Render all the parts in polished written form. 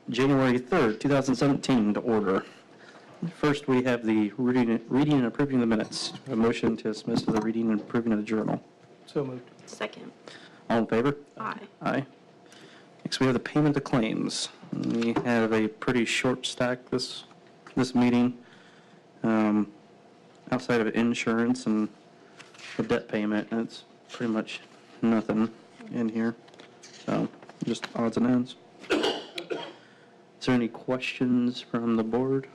January 3rd, 2017 to order. First, we have the reading and approving the minutes. A motion to dismiss the reading and approving of the journal. So moved. Second. All in favor? Aye. Aye. Next, we have the payment of claims. We have a pretty short stack this meeting. Outside of insurance and the debt payment, it's pretty much nothing in here. So, just odds and ends. Is there any questions from the board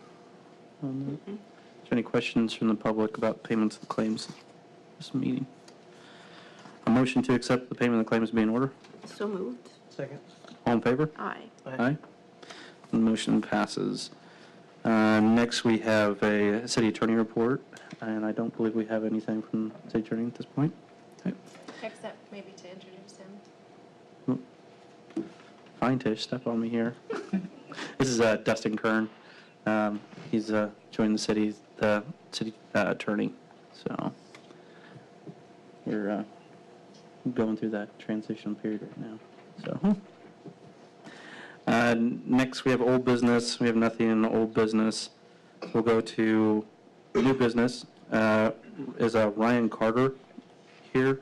on that? Is there any questions from the public about payments of claims this meeting? A motion to accept the payment of claims be in order. So moved. Second. All in favor? Aye. Aye. The motion passes. Next, we have a city attorney report, and I don't believe we have anything from the city attorney at this point. Okay. Except maybe to introduce him. Fine, Tish, step on me here. This is Dustin Kern. He's joined the city attorney. So we're going through that transition period right now. So next, we have old business. We have nothing in old business. We'll go to new business. Is Ryan Carter here?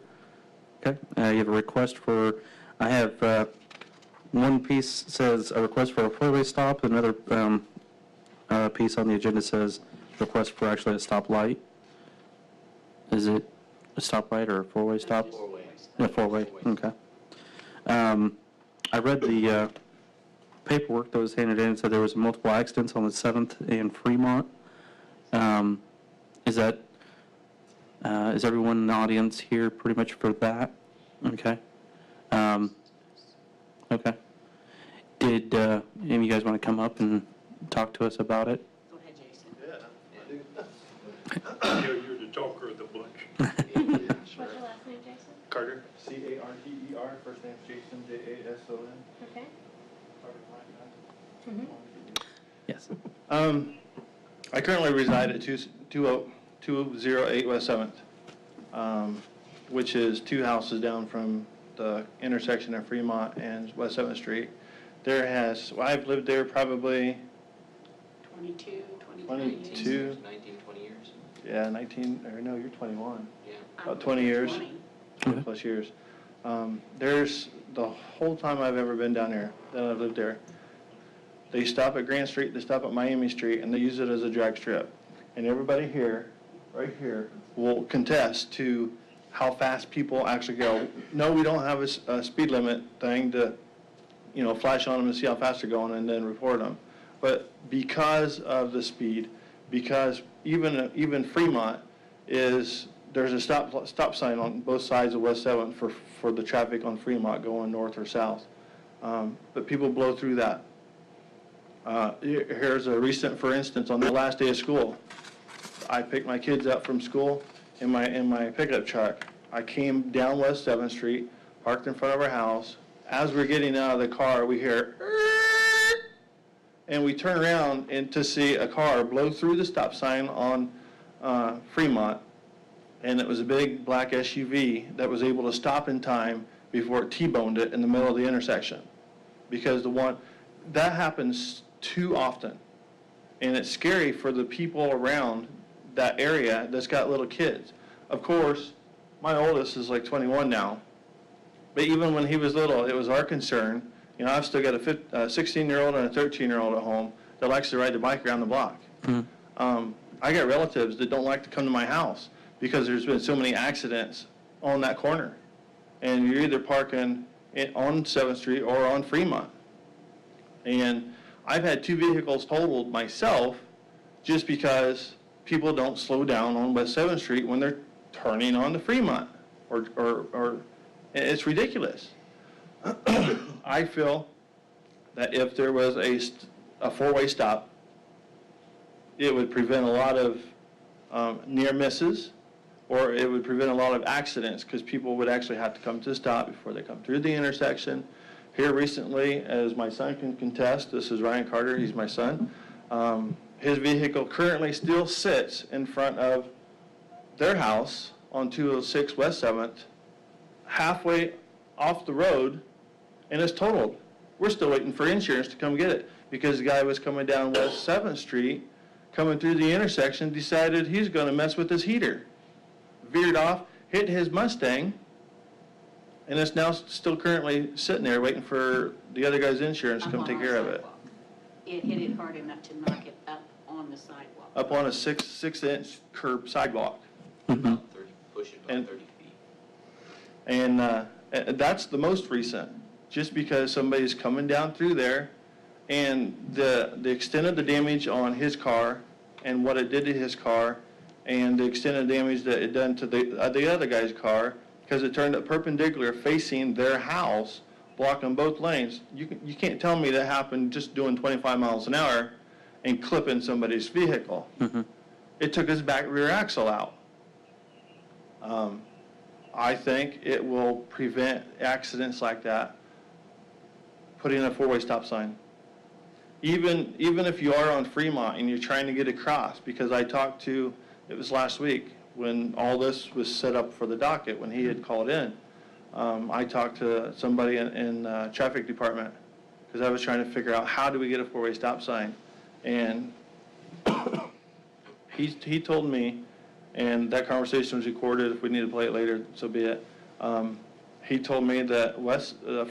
Okay. You have a request for, I have one piece says a request for a four-way stop. Another piece on the agenda says request for actually a stoplight. Is it a stoplight or a four-way stop? Four-way. Yeah, four-way. Okay. I read the paperwork that was handed in. Said there was multiple accidents on the 7th and Fremont. Is everyone in the audience here pretty much for that? Okay. Okay. Did any of you guys want to come up and talk to us about it? Go ahead, Jason. Yeah, you're the talker of the bunch. What's your last name, Jason? Carter? C-A-R-T-E-R, first name's Jason, J-A-S-O-N. Okay. Yes. I currently reside at 208 West 7th, which is two houses down from the intersection of Fremont and West 7th Street. I've lived there probably 22. 22. 19, 20 years. Yeah, you're 21. Yeah. About 20 years. 20 plus years. There's the whole time I've ever been down there that I've lived there. They stop at Grant Street, they stop at Miami Street, and they use it as a drag strip. And everybody here, right here, will contest to how fast people actually go. No, we don't have a speed limit thing to, flash on them and see how fast they're going and then report them. But because of the speed, because even Fremont there's a stop sign on both sides of West 7th for the traffic on Fremont going north or south. But people blow through that. Here's a recent, for instance, on the last day of school. I picked my kids up from school in my pickup truck. I came down West 7th Street, parked in front of our house. As we're getting out of the car, we hear, and we turn around and to see a car blow through the stop sign on Fremont, and it was a big black SUV that was able to stop in time before it T-boned it in the middle of the intersection. Because that happens too often, and it's scary for the people around that area that's got little kids. Of course, my oldest is like 21 now, but even when he was little, it was our concern. I've still got a 16-year-old and a 13-year-old at home that likes to ride the bike around the block. Mm-hmm. I got relatives that don't like to come to my house because there's been so many accidents on that corner, and you're either parking on 7th Street or on Fremont. And I've had two vehicles totaled myself just because people don't slow down on West 7th Street when they're turning on the Fremont, or it's ridiculous. I feel that if there was a four-way stop, it would prevent a lot of near misses, or it would prevent a lot of accidents because people would actually have to come to a stop before they come through the intersection. Here recently, as my son can contest, this is Ryan Carter, he's my son. His vehicle currently still sits in front of their house on 206 West 7th, halfway off the road, and it's totaled. We're still waiting for insurance to come get it because the guy was coming down West 7th Street, coming through the intersection, decided he's going to mess with his heater. Veered off, hit his Mustang, and it's now still currently sitting there waiting for the other guy's insurance to come take care of it. It hit it hard enough to knock it up on the sidewalk. Up on a 6-inch curb sidewalk. About 30, pushing And- about 30 feet. And that's the most recent, just because somebody's coming down through there, and the extent of the damage on his car and what it did to his car, and the extent of damage that it done to the other guy's car, because it turned up perpendicular facing their house, blocking both lanes. You can't tell me that happened just doing 25 miles an hour and clipping somebody's vehicle. It took his back rear axle out. I think it will prevent accidents like that, putting a four-way stop sign. Even if you are on Fremont and you're trying to get across, because I talked to, it was last week, when all this was set up for the docket, when he had called in, I talked to somebody in traffic department, because I was trying to figure out how do we get a four-way stop sign. And he told me, and that conversation was recorded, if we need to play it later, so be it. He told me that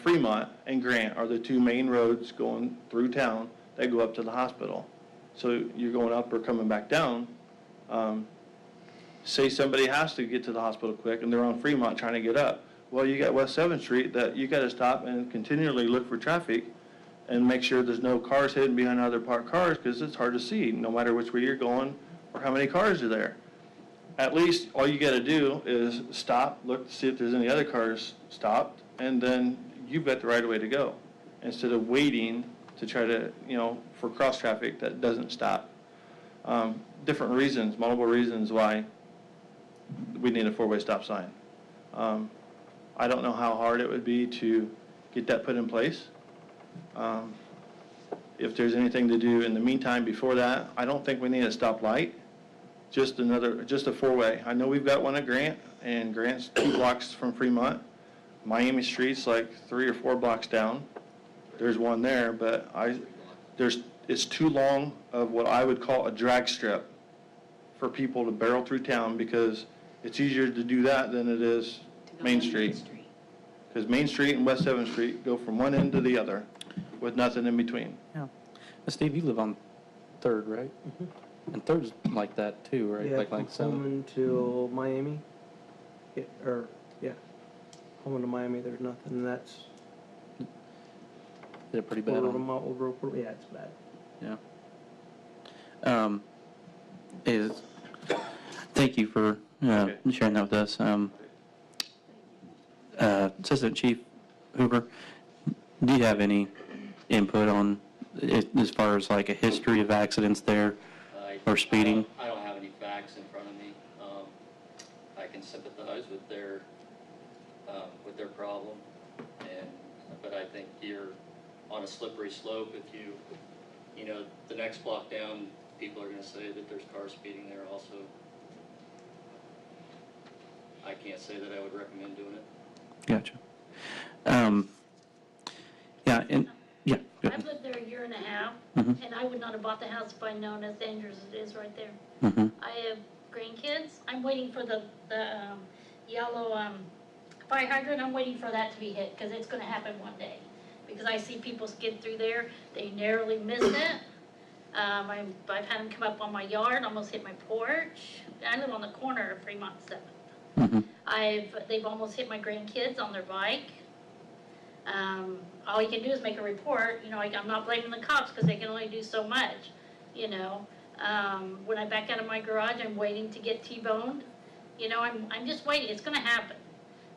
Fremont and Grant are the two main roads going through town that go up to the hospital. So you're going up or coming back down. Say somebody has to get to the hospital quick and they're on Fremont trying to get up. Well, you got West 7th Street that you got to stop and continually look for traffic and make sure there's no cars hidden behind other parked cars, because it's hard to see no matter which way you're going or how many cars are there. At least all you got to do is stop, look to see if there's any other cars stopped, and then you've got the right way to go, instead of waiting to try to, for cross traffic that doesn't stop. Different reasons, multiple reasons why we need a four-way stop sign. I don't know how hard it would be to get that put in place. If there's anything to do in the meantime before that, I don't think we need a stoplight. Just a four-way. I know we've got one at Grant, and Grant's 2 blocks from Fremont. Miami Street's like 3 or 4 blocks down. There's one there, but it's too long of what I would call a drag strip for people to barrel through town, because it's easier to do that than it is Main Street. Because Main Street and West 7th Street go from one end to the other with nothing in between. Yeah. Steve, you live on 3rd, right? And 3rd's like that too, right? Yeah, like from 7. Pullman to Miami. Yeah, Pullman to Miami, there's nothing, and that's Is it pretty bad? yeah, it's bad. Thank you for sharing that with us. Assistant Chief Hoover, do you have any input on it, as far as like a history of accidents there or speeding? I don't have any facts in front of me. I can sympathize with their problem, but I think you're on a slippery slope if the next block down, people are going to say that there's cars speeding there also. I can't say that I would recommend doing it. Gotcha. Yeah, and yeah. Go I've ahead. lived there a year and a half, Mhm. and I would not have bought the house if I'd known as dangerous as it is right there. Mhm. I have grandkids. I'm waiting for the yellow fire hydrant. I'm waiting for that to be hit, because it's going to happen one day. Because I see people skid through there. They narrowly missed it. I've had them come up on my yard, almost hit my porch. I live on the corner of Fremont and 7th. Mhm. They've almost hit my grandkids on their bike. All you can do is make a report. I'm not blaming the cops, because they can only do so much. When I back out of my garage, I'm waiting to get T-boned. I'm just waiting. It's going to happen,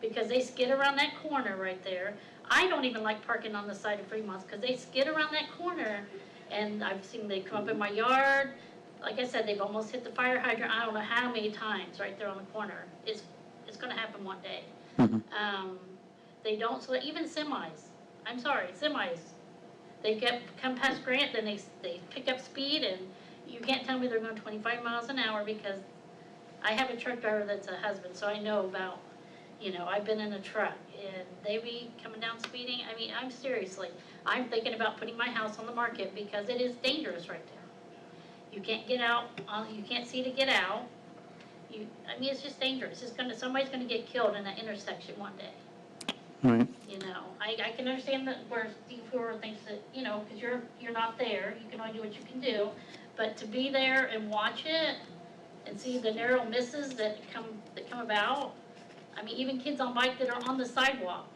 because they skid around that corner right there. I don't even like parking on the side of Fremont, because they skid around that corner, and I've seen they come up in my yard. Like I said, they've almost hit the fire hydrant. I don't know how many times right there on the corner. It's going to happen one day. Mhm. They don't, so even semis, I'm sorry, semis, they come past Grant, then they pick up speed, and you can't tell me they're going 25 miles an hour, because I have a truck driver that's a husband, so I know about, I've been in a truck. and they be coming down speeding. I mean, I'm thinking about putting my house on the market because it is dangerous right there. You can't get out, you can't see to get out. I mean, it's just dangerous. Somebody's gonna get killed in that intersection one day. Right. You know, I can understand that where Steve Hoover thinks that, you know, because you're not there, you can only do what you can do. But to be there and watch it and see the narrow misses that come about, I mean, even kids on bike that are on the sidewalk.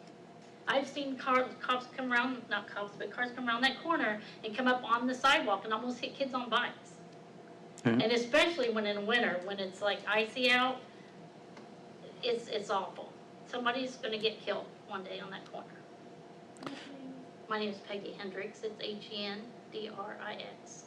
I've seen cops come around, not cops, but cars come around that corner and come up on the sidewalk and almost hit kids on bikes. Mhm. And especially when in winter, when it's like icy out, it's awful. Somebody's gonna get killed one day on that corner. My name is Peggy Hendricks. It's Hendrix.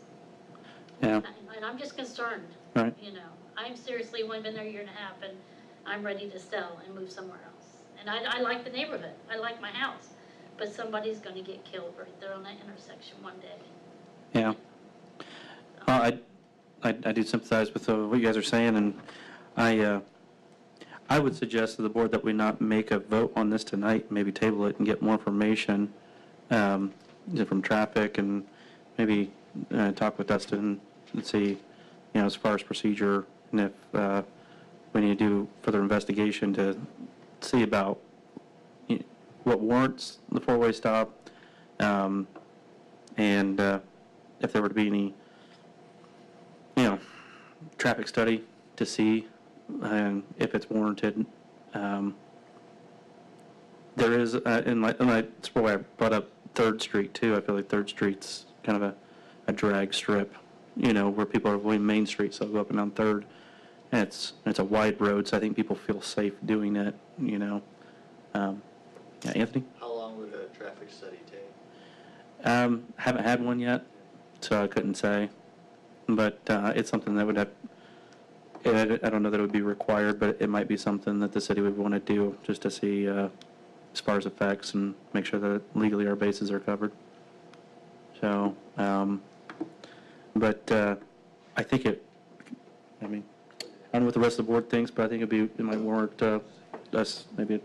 Yeah. And I'm just concerned. Right. You know, I'm seriously only been there a year and a half, and I'm ready to sell and move somewhere else. And I like the neighborhood. I like my house. But somebody's gonna get killed right there on that intersection one day. Yeah. Well, I do sympathize with what you guys are saying, and I would suggest to the board that we not make a vote on this tonight, maybe table it and get more information from traffic, and maybe talk with Dustin and see, as far as procedure, and if we need to do further investigation to see about what warrants the four-way stop, and if there were to be any traffic study to see if it's warranted. There is, that's why I brought up 3rd Street too. I feel like 3rd Street's kind of a drag strip, where people are avoiding Main Street, so they'll go up and down 3rd. And it's a wide road, so I think people feel safe doing it, Yeah, Anthony? How long would a traffic study take? Haven't had one yet, so I couldn't say. But it's something that would have, I don't know that it would be required, but it might be something that the city would want to do just to see as far as effects and make sure that legally our bases are covered. So, but I think I mean, I don't know what the rest of the board thinks, but I think it might warrant us maybe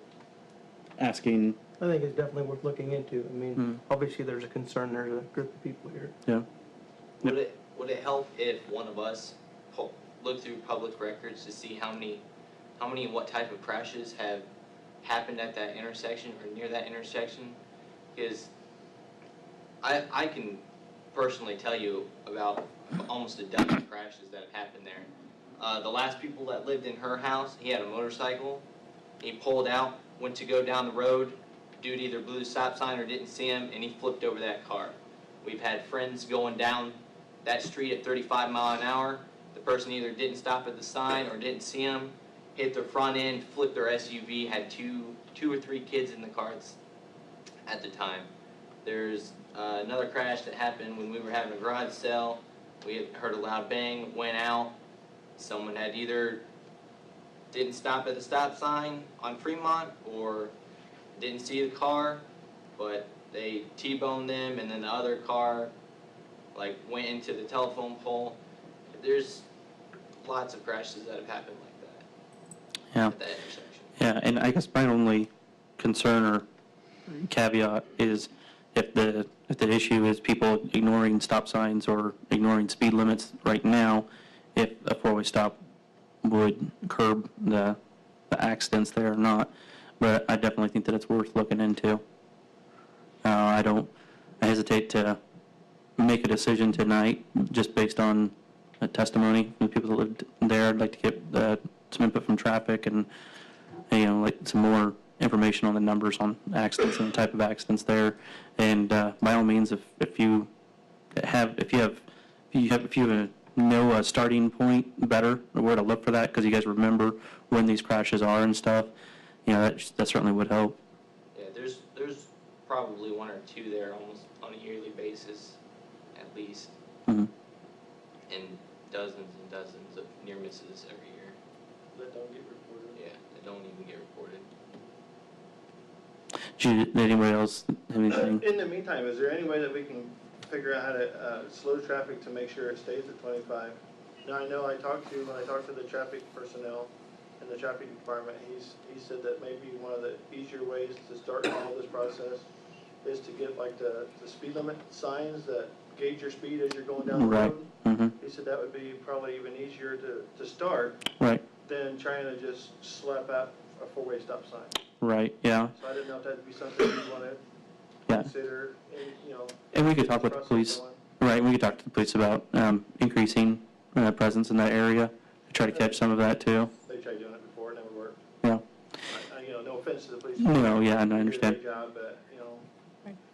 asking. I think it's definitely worth looking into. I mean, obviously there's a concern, there's a group of people here. Yeah. Would it help if one of us looked through public records to see how many and what type of crashes have happened at that intersection or near that intersection? Because I can personally tell you about almost a dozen crashes that have happened there. The last people that lived in her house, he had a motorcycle. He pulled out, went to go down the road. Dude either blew the stop sign or didn't see him, and he flipped over that car. We've had friends going down that street at 35 miles an hour. The person either didn't stop at the sign or didn't see him, hit their front end, flipped their SUV, had two or three kids in the cars at the time. There's another crash that happened when we were having a garage sale. We had heard a loud bang, went out. Someone had either didn't stop at the stop sign on Fremont or didn't see the car, but they T-boned them, and then the other car went into the telephone pole. There's lots of crashes that have happened like that. Yeah. At that intersection. Yeah, and I guess my only concern or caveat is if the issue is people ignoring stop signs or ignoring speed limits right now, if a four-way stop would curb the accidents there or not. But I definitely think that it's worth looking into. I hesitate to make a decision tonight just based on a testimony from the people that lived there. I'd like to get some input from traffic and some more information on the numbers on accidents and the type of accidents there. And by all means, if you know a starting point better, or where to look for that, because you guys remember when these crashes are and stuff, that certainly would help. Yeah, there's probably one or two there almost on a yearly basis, at least, Mm-hmm. and dozens of near misses every year. That don't get reported. Yeah, that don't even get reported. Did anybody else have anything? In the meantime, is there any way that we can figure out how to slow traffic to make sure it stays at 25? Now, I know when I talked to the traffic personnel, in the traffic department, he said that maybe one of the easier ways to start all this process is to get like the speed limit signs that gauge your speed as you're going down the Right. road. Mm-hmm. He said that would be probably even easier to start Right. than trying to just slap out a four-way stop sign. Right. Yeah. So I didn't know if that'd be something you want to Yeah. consider, and, And we could get talk this with the process police. going. Right. We could talk to the police about increasing presence in that area to try to catch some of that too. They tried doing it before, it never worked. Yeah. No offense to the police. No. Yeah. And I They do a understand. great job, but,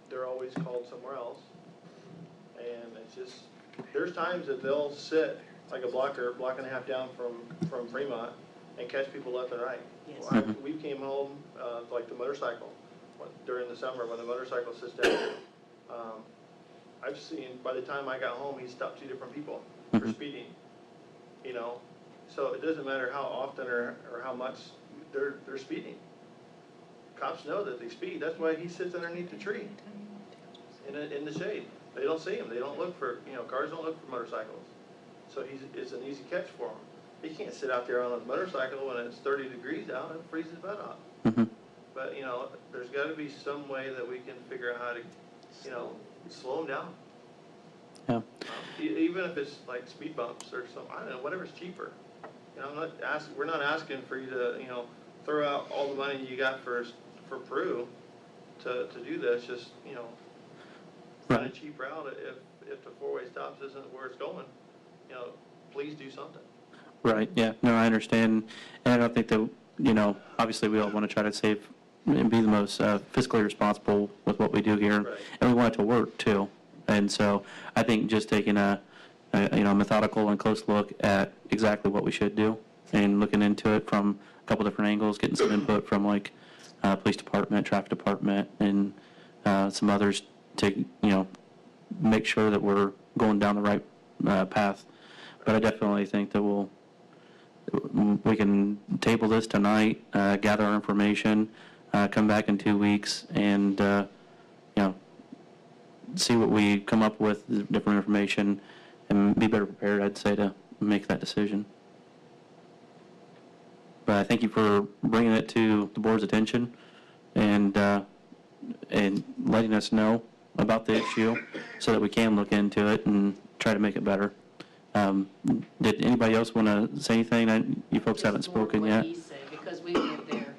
they're always called somewhere else. And it's just, there's times that they'll sit like a block and a half down from Fremont and catch people left and right. Yes. Well, we came home, like the motorcycle, during the summer when the motorcycle sits down. I've seen, by the time I got home, he stopped 2 different people for Mhm. speeding, So it doesn't matter how often or how much they're speeding. Cops know that they speed, that's why he sits underneath the tree in the shade. They don't see him, they don't look for, cars don't look for motorcycles. So it's an easy catch for him. He can't sit out there on a motorcycle when it's 30 degrees out and freeze his butt off. Mm-hmm. But, there's gotta be some way that we can figure out how to, slow him down. Yeah. Even if it's like speed bumps or something, I don't know, whatever's cheaper. We're not asking for you to, throw out all the money you got for Peru to do this, just, find a Right. cheap route. If the four-way stops isn't where it's going, please do something. Right. Yeah. No, I understand. And I don't think that, obviously we all want to try to save and be the most fiscally responsible with what we do here. Right. And we want it to work too. And so I think just taking a methodical and close look at exactly what we should do and looking into it from a couple different angles, getting some input from like police department, traffic department, and some others to, make sure that we're going down the right path. But I definitely think that we can table this tonight, gather our information, come back in 2 weeks, and see what we come up with, different information, and be better prepared, I'd say, to make that decision. But I thank you for bringing it to the board's attention and letting us know about the issue so that we can look into it and try to make it better. Did anybody else want to say anything? You folks haven't Just more spoken what yet. he said, because we lived there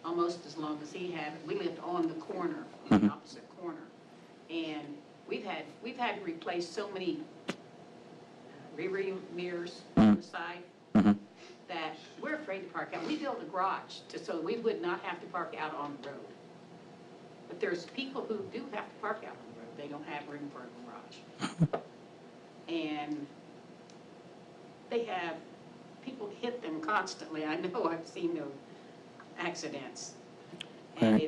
almost as long as he had. We lived on the corner, Mhm. the opposite corner. And we've had to replace so many rear mirrors on the side Mhm. that we're afraid to park out. We built a garage so we would not have to park out on the road. But there's people who do have to park out on the road. They don't have room for a garage. And they have, people hit them constantly. I know, I've seen those accidents. And Right.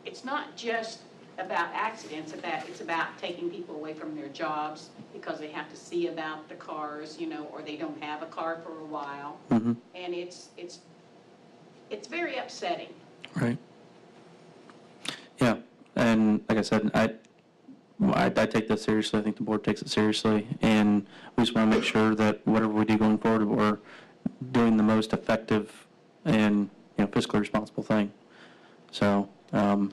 it's not just about accidents, it's about taking people away from their jobs because they have to see about the cars, or they don't have a car for a while. Mhm. And it's very upsetting. Right. Yeah, and like I said, I take this seriously. I think the board takes it seriously, and we just want to make sure that whatever we do going forward, we're doing the most effective and fiscally responsible thing. So, and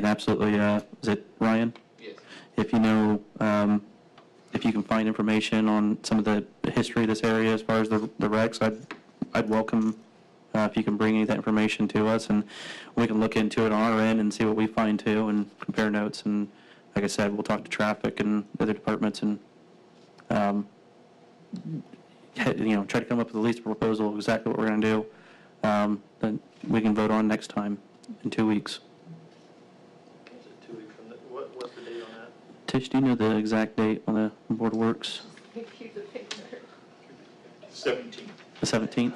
absolutely, is it Ryan? Yes. If if you can find information on some of the history of this area as far as the wrecks, I'd welcome if you can bring any of that information to us, and we can look into it on our end and see what we find too, and compare notes. And like I said, we'll talk to traffic and other departments and try to come up with at least a proposal of exactly what we're going to do. Then we can vote on next time in 2 weeks. Is it 2 weeks from what's the date on that? Tish, do you know the exact date on the Board of Works? Here's a picture. 17th. The 17th?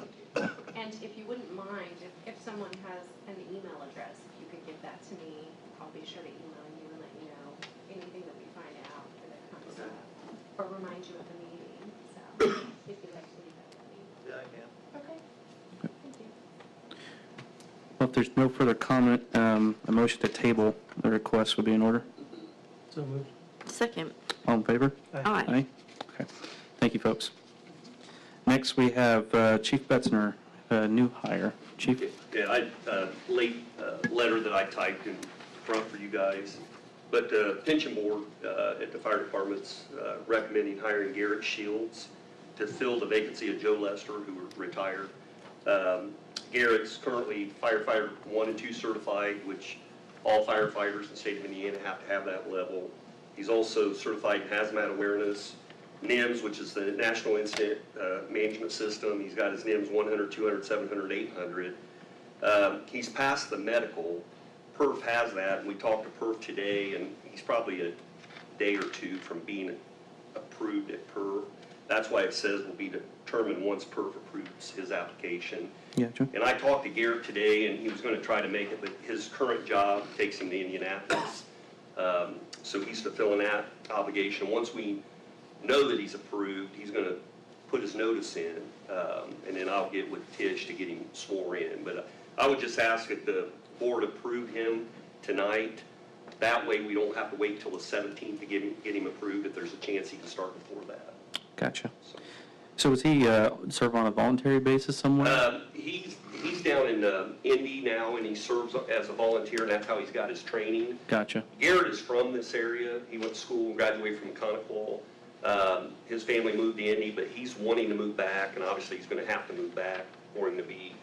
And if you wouldn't mind, if someone has an email address, if you could give that to me, I'll be sure to email you and let you know anything that we find out that comes Okay. up, or remind you of the meeting, so if you'd like to leave that with me. Yeah, I can. Okay, thank you. Well, if there's no further comment, a motion to table the request would be in order. So moved. Second. All in favor? Aye. Okay. Thank you, folks. Next, we have Chief Betzner, new hire. Chief? Yeah, late letter that I typed in front for you guys, but the pension board at the fire department's recommending hiring Garrett Shields to fill the vacancy of Joe Lester, who retired. Garrett's currently firefighter 1 and 2 certified, which all firefighters in the state of Indiana have to have that level. He's also certified in hazmat awareness, NIMS, which is the National Incident Management System. He's got his NIMS 100, 200, 700, 800. He's passed the medical. PERF has that, and we talked to PERF today, and he's probably a day or two from being approved at PERF. That's why it says will be determined once PERF approves his application. Yeah, Joe? And I talked to Garrett today, and he was going to try to make it, but his current job takes him to Indianapolis. So he's fulfilling that obligation. Once we know that he's approved, he's going to put his notice in, and then I'll get with Tish to get him sworn in. But I would just ask that the board approve him tonight. That way we don't have to wait till the 17th to get him approved if there's a chance he can start before that. Gotcha. So is he serve on a voluntary basis somewhere? He's down in Indy now, and he serves as a volunteer, and that's how he's got his training. Gotcha. Garrett is from this area. He went to school and graduated from Connequal. His family moved to Indy, but he's wanting to move back, and obviously he's going to have to move back for him to be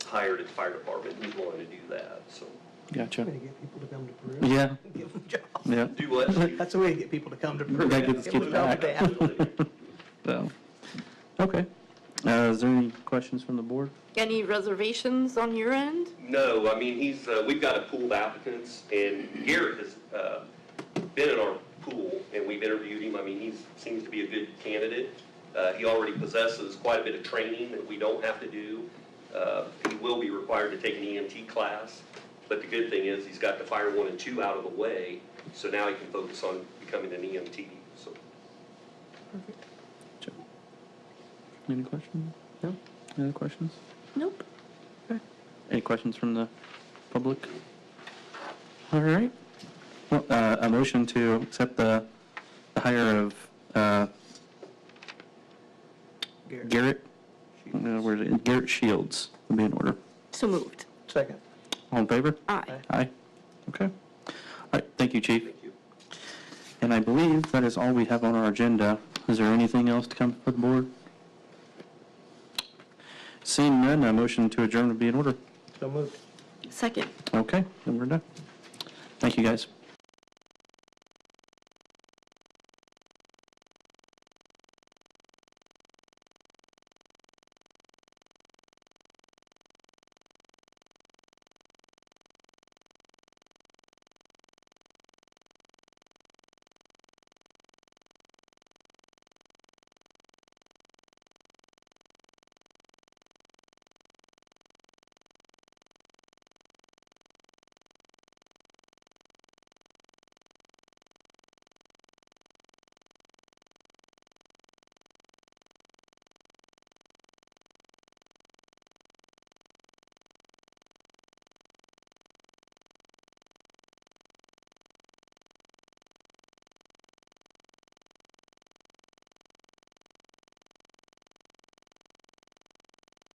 hired at the fire department. He's willing to do that, so. Gotcha. Way to get people to come to Peru. Yeah, Give them jobs. yeah. Do what? That's the way to get people to come to Peru. Gotta get these Give kids them back. jobs. So, okay. Is there any questions from the board? Any reservations on your end? No, I mean, we've got a pool of applicants, and Garrett has been in our pool, and we've interviewed him. I mean, he seems to be a good candidate. He already possesses quite a bit of training that we don't have to do. He will be required to take an EMT class, but the good thing is he's got the fire 1 and 2 out of the way, so now he can focus on becoming an EMT. So. Any questions? No? Any other questions? Nope. Okay. Any questions from the public? All right. Well, a motion to accept the hire of Garrett, where is it? Garrett Shields will be in order. So moved. Second. All in favor? Aye. Aye. Okay. All right, thank you, Chief. Thank you. And I believe that is all we have on our agenda. Is there anything else to come before the board? Seeing none, a motion to adjourn would be in order. So moved. Second. Okay, then we're done. Thank you, guys.